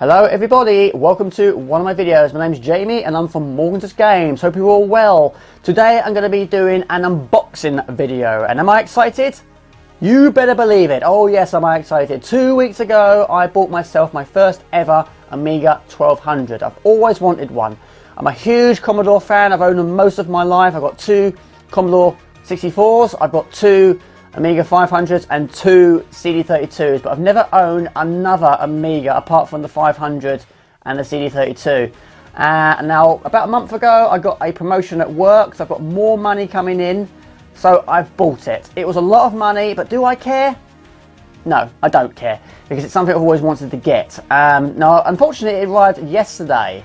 Hello everybody, welcome to one of my videos. My name's Jamie and I'm from Morgan's Games. Hope you're all well. Today I'm going to be doing an unboxing video, and am I excited? You better believe it. Oh yes, am I excited. 2 weeks ago I bought myself my first ever Amiga 1200. I've always wanted one. I'm a huge Commodore fan. I've owned them most of my life. I've got two Commodore 64s, I've got two Amiga 500s and two CD32s, but I've never owned another Amiga apart from the 500 and the CD32. Now, about a month ago, I got a promotion at work, so I've got more money coming in, so I've bought it. It was a lot of money, but do I care? No, I don't care, because it's something I've always wanted to get. Now, unfortunately, it arrived yesterday,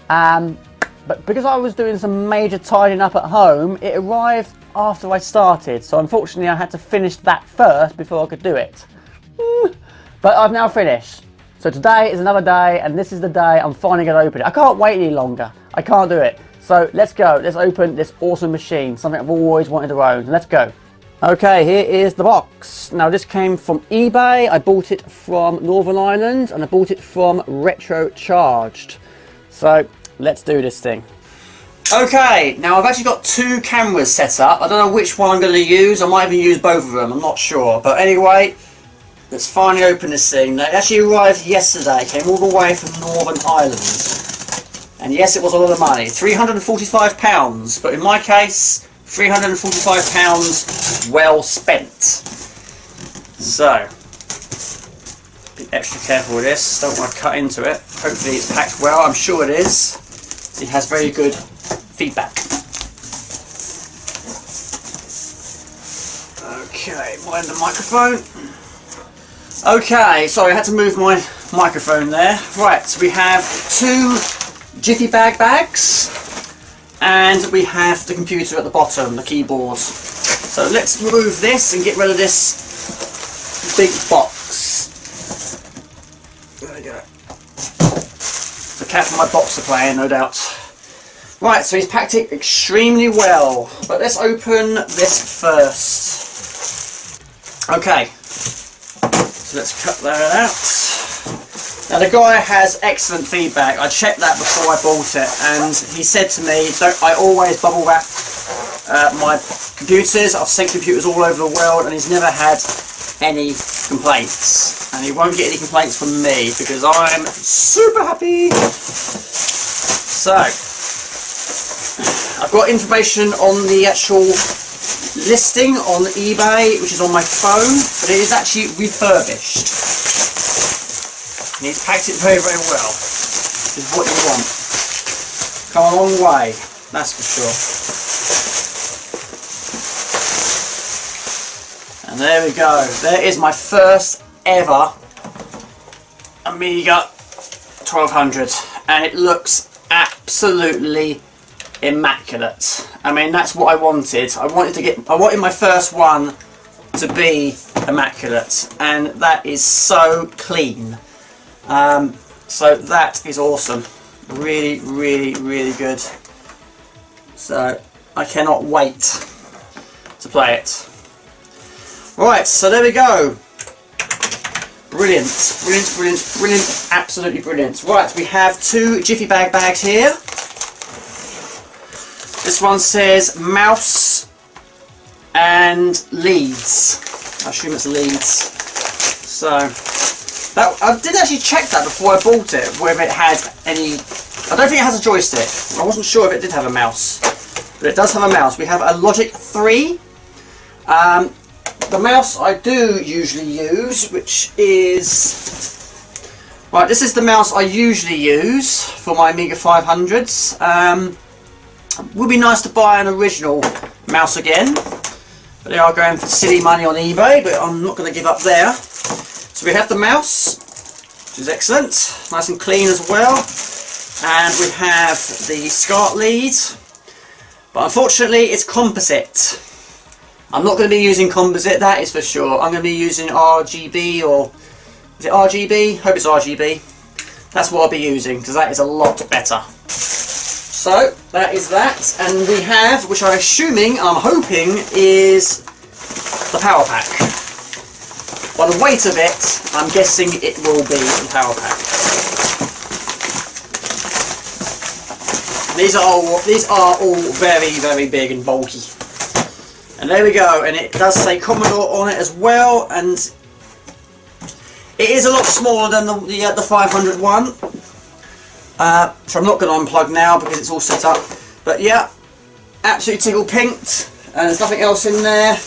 but because I was doing some major tidying up at home, it arrived after I started, so unfortunately I had to finish that first before I could do it. But I've now finished. So today is another day, and this is the day I'm finally going to open it. I can't wait any longer. I can't do it. So let's go. Let's open this awesome machine, something I've always wanted to own. Let's go. Okay, here is the box. Now this came from eBay. I bought it from Northern Ireland and I bought it from Retro Charged. So let's do this thing. Okay, now I've actually got two cameras set up. I don't know which one I'm going to use. I might even use both of them, I'm not sure. But anyway, let's finally open this thing. Now, it actually arrived yesterday. It came all the way from Northern Ireland. And yes, it was a lot of money. £345. But in my case, £345 well spent. So, be extra careful with this. Don't want to cut into it. Hopefully it's packed well. I'm sure it is. It has very good feedback. Okay, mind the microphone. Okay, sorry, I had to move my microphone there. Right, so we have two Jiffy Bag bags and we have the computer at the bottom, the keyboard. So let's move this and get rid of this big box. There we go. The cat and my box are playing, no doubt. Right, so he's packed it extremely well, but let's open this first. Okay, so let's cut that out. Now the guy has excellent feedback. I checked that before I bought it, and he said to me, I always bubble wrap my computers. I've sent computers all over the world, and he's never had any complaints. And he won't get any complaints from me, because I'm super happy. So, I've got information on the actual listing on eBay, which is on my phone, but it is actually refurbished. And he's packed it very, very well. This is what you want. Come a long way, that's for sure. And there we go. There is my first ever Amiga 1200, and it looks absolutely immaculate. I mean, that's what I wanted. I wanted my first one to be immaculate, and that is so clean. So that is awesome. Really, really, really good. So I cannot wait to play it. Right, so there we go. Brilliant, brilliant, brilliant, brilliant, absolutely brilliant. Right, we have two Jiffy Bag bags here. This one says mouse and leads. I assume it's leads. So, I didn't actually check that before I bought it, whether it had any. I don't think it has a joystick. I wasn't sure if it did have a mouse, but it does have a mouse. We have a Logic 3. The mouse I do usually use, which is... Right, this is the mouse I usually use for my Amiga 500s. It would be nice to buy an original mouse again, but they are going for silly money on eBay, but I'm not going to give up there. So we have the mouse, which is excellent, nice and clean as well, and we have the SCART lead, but unfortunately it's composite. I'm not going to be using composite, that is for sure. I'm going to be using RGB, or is it RGB? Hope it's RGB. That's what I'll be using, because that is a lot better. So that is that, and we have, which I'm assuming, I'm hoping, is the power pack. By the weight of it, I'm guessing it will be the power pack. These are all very, very big and bulky. And there we go, and it does say Commodore on it as well, and it is a lot smaller than the 500 one. So I'm not going to unplug now because it's all set up. But yeah, absolutely tickled pinked, and there's nothing else in there.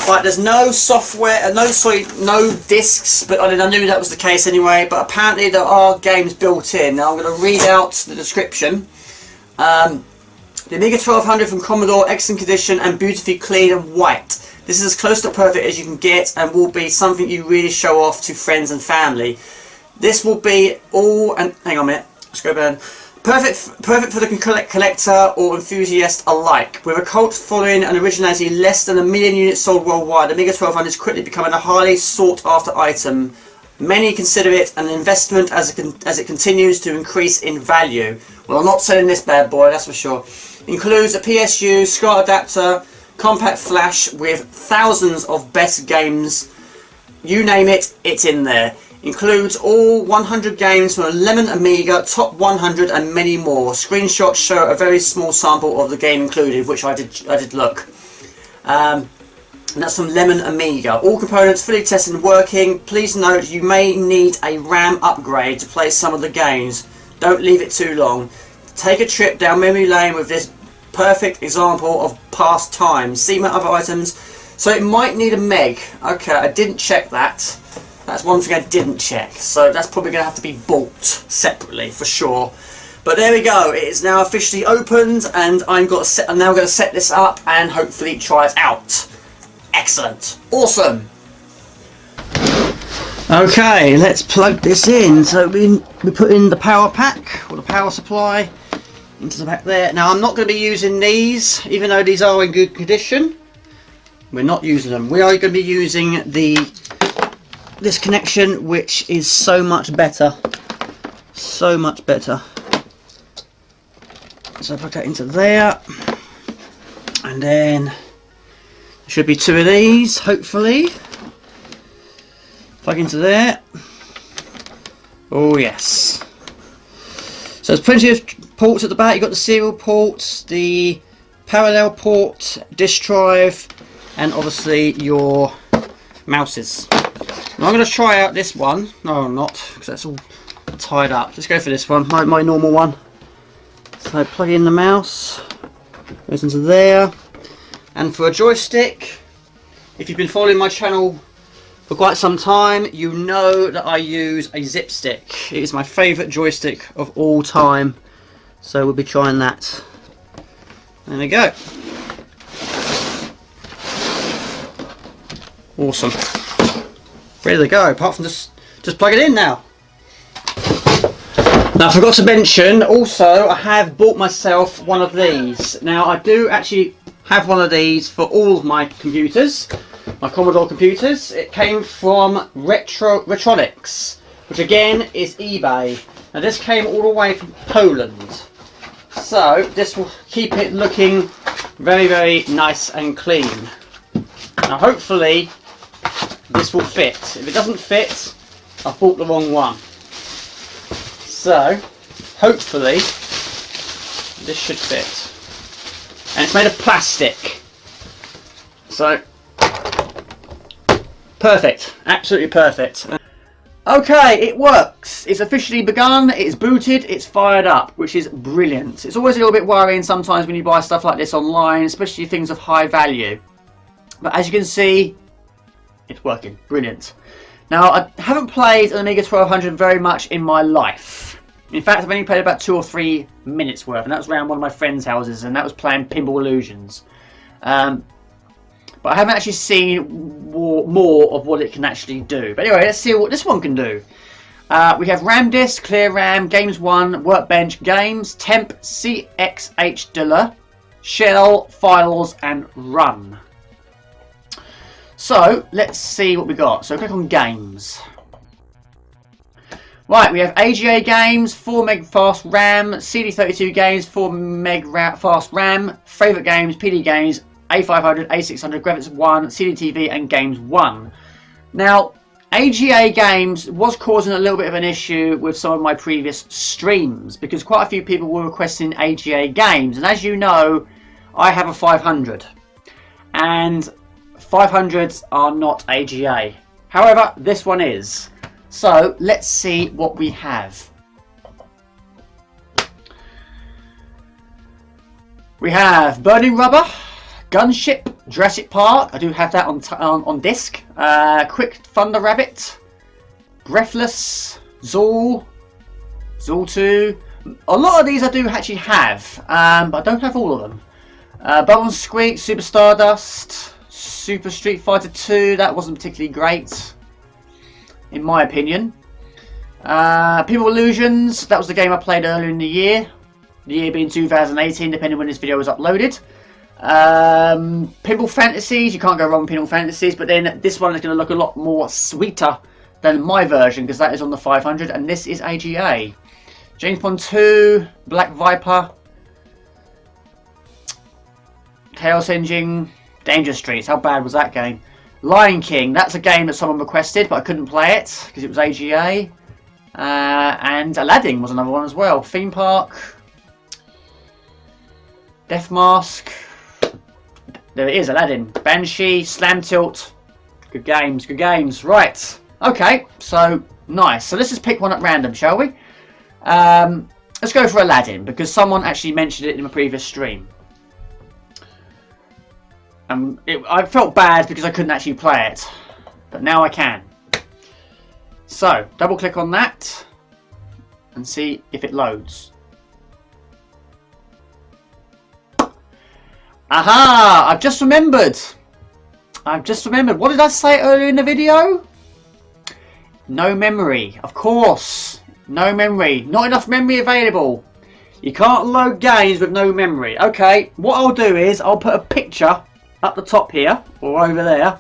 Right, there's no software, no discs, but I knew that was the case anyway. But apparently there are games built in. Now I'm going to read out the description. The Amiga 1200 from Commodore, excellent condition and beautifully clean and white. This is as close to perfect as you can get and will be something you really show off to friends and family. This will be all, and hang on a minute, let's go down. Perfect for the collector or enthusiast alike. With a cult following and originality less than 1 million units sold worldwide, the Amiga 1200 is quickly becoming a highly sought after item. Many consider it an investment as it continues to increase in value. Well, I'm not selling this bad boy, that's for sure. Includes a PSU, SCART adapter, compact flash with thousands of best games. You name it, it's in there. Includes all 100 games from a Lemon Amiga, Top 100 and many more. Screenshots show a very small sample of the game included, which I did look. And that's from Lemon Amiga. All components fully tested and working. Please note you may need a RAM upgrade to play some of the games. Don't leave it too long. Take a trip down memory lane with this perfect example of past times. See my other items. So it might need a meg. Okay, I didn't check that. That's one thing I didn't check. So that's probably going to have to be bought separately for sure. But there we go. It is now officially opened, and I'm now going to set this up and hopefully try it out. Excellent. Awesome. Okay, let's plug this in. So we put in the power pack or the power supply into the back there. Now I'm not going to be using these, even though these are in good condition. We're not using them. We are going to be using this connection, which is so much better. So much better. So plug that into there, and then there should be 2 of these, hopefully. Plug into there. Oh yes. So there's plenty of ports at the back. You've got the serial ports, the parallel port, disk drive, and obviously your mouses. Now I'm going to try out this one. No, I'm not, because that's all tied up. Let's go for this one, my normal one. So plug in the mouse, goes into there, and for a joystick, if you've been following my channel for quite some time, you know that I use a zip stick. It is my favourite joystick of all time, so we'll be trying that. There we go. Awesome. Ready to go, apart from just plug it in now. Now I forgot to mention, also I have bought myself one of these. Now I do actually have one of these for all of my computers, my Commodore computers. It came from Retronics, which again is eBay. Now this came all the way from Poland, so this will keep it looking very, very nice and clean. Now hopefully this will fit. If it doesn't fit, I've bought the wrong one. So hopefully this should fit. And it's made of plastic. So perfect, absolutely perfect. Okay, it works. It's officially begun, it's booted, it's fired up, which is brilliant. It's always a little bit worrying sometimes when you buy stuff like this online, especially things of high value. But as you can see, it's working. Brilliant. Now, I haven't played an Amiga 1200 very much in my life. In fact, I've only played about 2 or 3 minutes worth, and that was around one of my friend's houses, and that was playing Pinball Illusions. But I haven't actually seen more of what it can actually do. But anyway, let's see what this one can do. We have RAM disk, clear RAM, games 1, workbench, games, temp, CXHDLR, shell, files, and run. So let's see what we got. So click on games. Right, we have AGA games, 4 meg fast RAM, CD32 games, 4 meg fast RAM, favourite games, PD games, A500, A600, graphics 1, CDTV and games 1. Now, AGA games was causing a little bit of an issue with some of my previous streams because quite a few people were requesting AGA games, and as you know, I have a 500 and 500s are not AGA. However, this one is. So let's see what we have. We have Burning Rubber, Gunship, Jurassic Park. I do have that on disc. Quick Thunder Rabbit, Breathless, Zool, Zool 2. A lot of these I do actually have, but I don't have all of them. Bubble & Squeak, Super Stardust, Super Street Fighter 2. That wasn't particularly great, in my opinion. People Illusions. That was the game I played earlier in the year. The year being 2018, depending when this video was uploaded. Pinball Fantasies, you can't go wrong with Pinball Fantasies, but then this one is going to look a lot more sweeter than my version because that is on the 500 and this is AGA. James Bond 2, Black Viper, Chaos Engine, Danger Streets. How bad was that game? Lion King, that's a game that someone requested but I couldn't play it because it was AGA. And Aladdin was another one as well. Theme Park, Death Mask. There it is, Aladdin. Banshee, Slam Tilt. Good games, good games. Right. Okay, so nice. So let's just pick one at random, shall we? Let's go for Aladdin because someone actually mentioned it in my previous stream. I felt bad because I couldn't actually play it, but now I can. So, double click on that and see if it loads. Aha! I've just remembered. What did I say earlier in the video? No memory. Of course. No memory. Not enough memory available. You can't load games with no memory. Okay, what I'll do is I'll put a picture up the top here, or over there,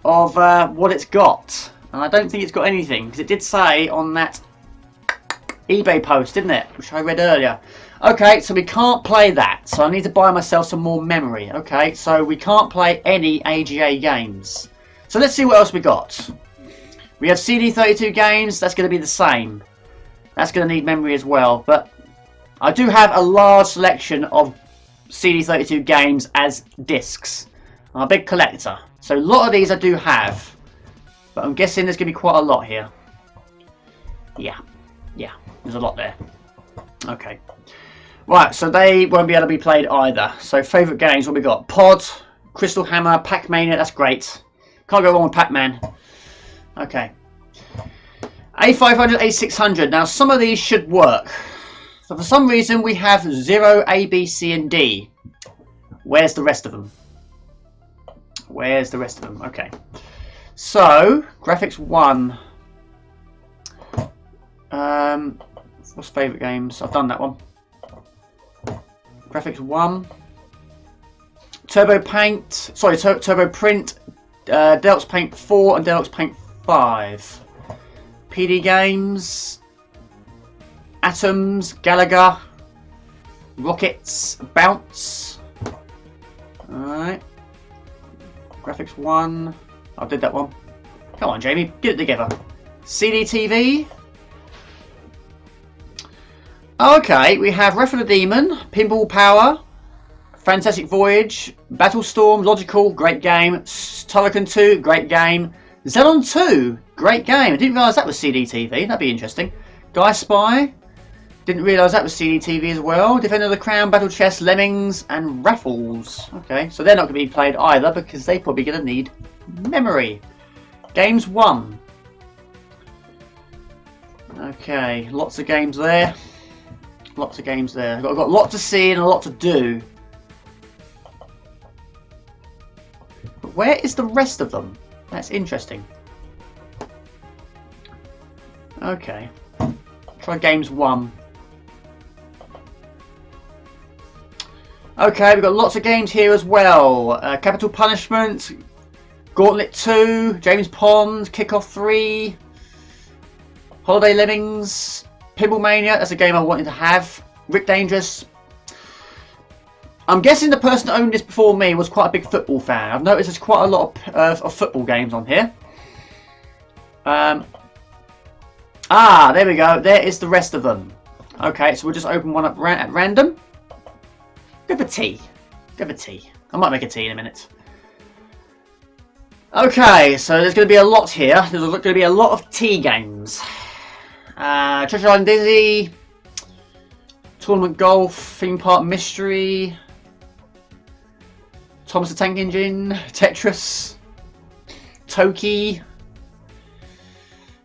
of what it's got. And I don't think it's got anything, because it did say on that eBay post, didn't it? Which I read earlier. Okay, so we can't play that, so I need to buy myself some more memory. Okay, so we can't play any AGA games. So let's see what else we got. We have CD32 games, that's going to be the same. That's going to need memory as well, but I do have a large selection of CD32 games as discs. I'm a big collector, so a lot of these I do have, but I'm guessing there's going to be quite a lot here. Yeah, there's a lot there. Okay. Right, so they won't be able to be played either. So favourite games, what we got? Pod, Crystal Hammer, Pac-Mania, that's great. Can't go wrong with Pac-Man. Okay. A500, A600. Now some of these should work. So for some reason we have 0, A, B, C and D. Where's the rest of them? Where's the rest of them? Okay. So, Graphics 1. What's favourite games? I've done that one. Graphics 1, Turbo Paint, sorry, Turbo Print, Deluxe Paint 4 and Deluxe Paint 5, PD Games, Atoms, Galaga, Rockets, Bounce. Alright, Graphics 1, I did that one. Come on Jamie, get it together. CDTV. Okay, we have Wrath of the Demon, Pinball Power, Fantastic Voyage, Battlestorm, Logical, great game, Turrican 2, great game, Xenon 2, great game. I didn't realise that was CDTV, that'd be interesting. Guy Spy, didn't realise that was CDTV as well. Defender of the Crown, Battle Chess, Lemmings, and Raffles. Okay, so they're not going to be played either because they're probably going to need memory. Games 1. Okay, lots of games there. Lots of games there. I've got a lot to see and a lot to do. But where is the rest of them? That's interesting. Okay. Try games 1. Okay, we've got lots of games here as well. Capital Punishment, Gauntlet 2, James Pond, Kickoff 3, Holiday Lemmings, Pinball Mania, that's a game I wanted to have. Rick Dangerous. I'm guessing the person that owned this before me was quite a big football fan. I've noticed there's quite a lot of football games on here. There we go. There is the rest of them. Okay, so we'll just open one up at random. Go for tea. Go for tea. I might make a tea in a minute. Okay, so there's going to be a lot here. There's going to be a lot of tea games. Treasure Island Dizzy, Tournament Golf, Theme Park Mystery, Thomas the Tank Engine, Tetris, Toki,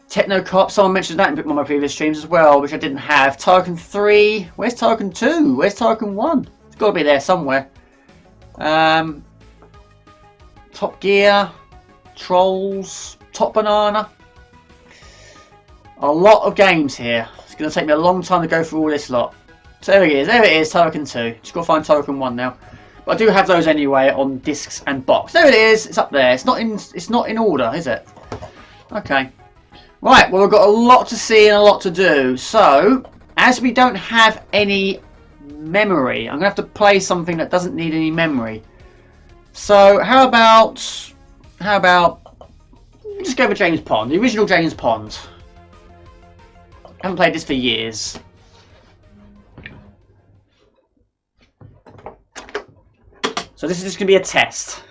Techno Cop. Someone mentioned that in one of my previous streams as well, which I didn't have. Tarkin 3. Where's Tarkin 2? Where's Tarkin 1? It's got to be there somewhere. Top Gear, Trolls, Top Banana. A lot of games here. It's going to take me a long time to go through all this lot. So there it is. There it is. Tarkin 2. Just got to find Tarkin 1 now. But I do have those anyway on discs and box. There it is. It's up there. It's not in order, is it? Okay. Right. Well, we've got a lot to see and a lot to do. So, as we don't have any memory, I'm going to have to play something that doesn't need any memory. So, how about just go for James Pond, the original James Pond. I haven't played this for years. So this is just going to be a test.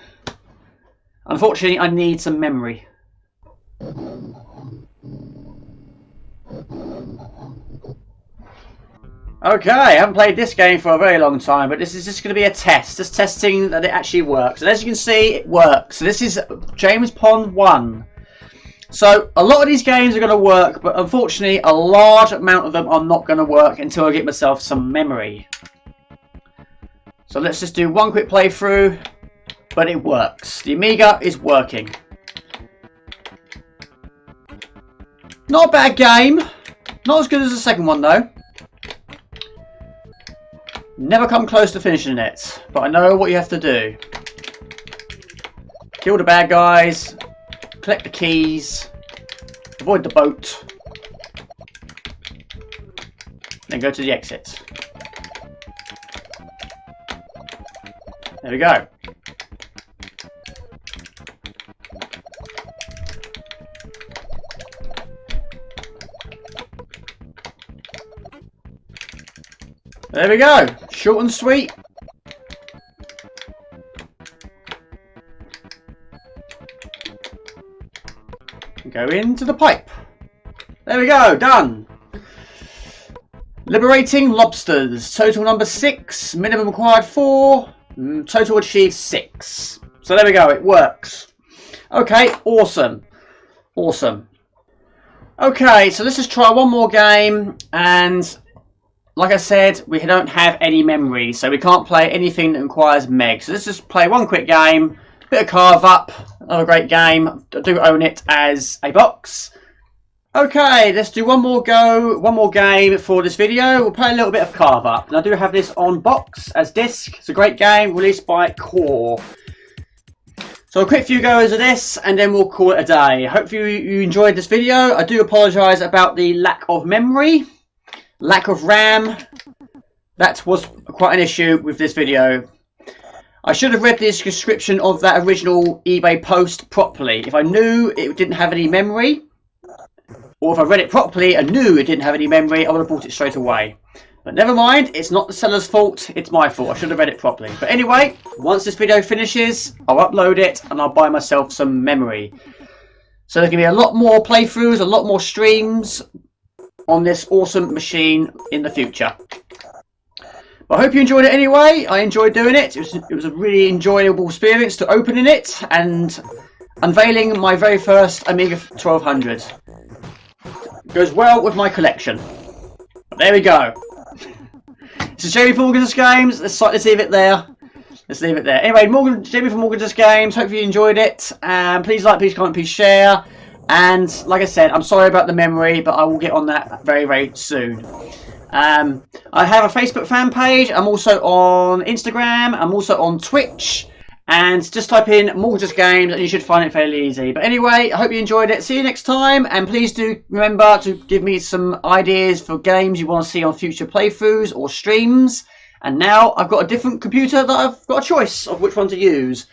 Unfortunately, I need some memory. Okay, I haven't played this game for a very long time, but this is just going to be a test. Just testing that it actually works. And as you can see, it works. So this is James Pond 1. So a lot of these games are going to work, but unfortunately a large amount of them are not going to work until I get myself some memory. So let's just do one quick playthrough, but it works. The Amiga is working. Not a bad game. Not as good as the second one though. Never come close to finishing it, but I know what you have to do. Kill the bad guys, collect the keys, avoid the boat, then go to the exit. There we go. There we go. Short and sweet. Go into the pipe. There we go. Done. Liberating lobsters. Total number 6. Minimum required 4. Total achieved 6. So there we go. It works. Okay. Awesome. Awesome. Okay. So let's just try one more game. And like I said, we don't have any memory, so we can't play anything that requires meg. So let's just play one quick game. Bit of Carve Up, another great game. I do own it as a box. Okay, let's do one more game for this video. We'll play a little bit of Carve Up. And I do have this on box as disc. It's a great game released by Core. So a quick few goes of this and then we'll call it a day. Hopefully you enjoyed this video. I do apologise about the lack of memory. Lack of RAM. That was quite an issue with this video. I should have read the description of that original eBay post properly. If I knew it didn't have any memory, or if I read it properly and knew it didn't have any memory, I would have bought it straight away. But never mind, it's not the seller's fault, it's my fault. I should have read it properly. But anyway, once this video finishes, I'll upload it and I'll buy myself some memory. So there can be a lot more playthroughs, a lot more streams on this awesome machine in the future. But I hope you enjoyed it anyway. I enjoyed doing it. It was a really enjoyable experience to opening it and unveiling my very first Amiga 1200. Goes well with my collection. But there we go. This is Jamie from Morgan's Games. Let's leave it there. Let's leave it there. Anyway, Jamie from Morgan's Games. Hope you enjoyed it. Please like, please comment, please share. And like I said, I'm sorry about the memory, but I will get on that very, very soon. I have a Facebook fan page. I'm also on Instagram. I'm also on Twitch. And just type in Morgan's Games and you should find it fairly easy. But anyway, I hope you enjoyed it. See you next time. And please do remember to give me some ideas for games you want to see on future playthroughs or streams. And now I've got a different computer that I've got a choice of which one to use.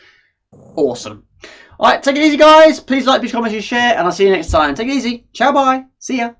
Awesome. Alright, take it easy guys. Please like, please comment, and share, and I'll see you next time. Take it easy. Ciao, bye. See ya.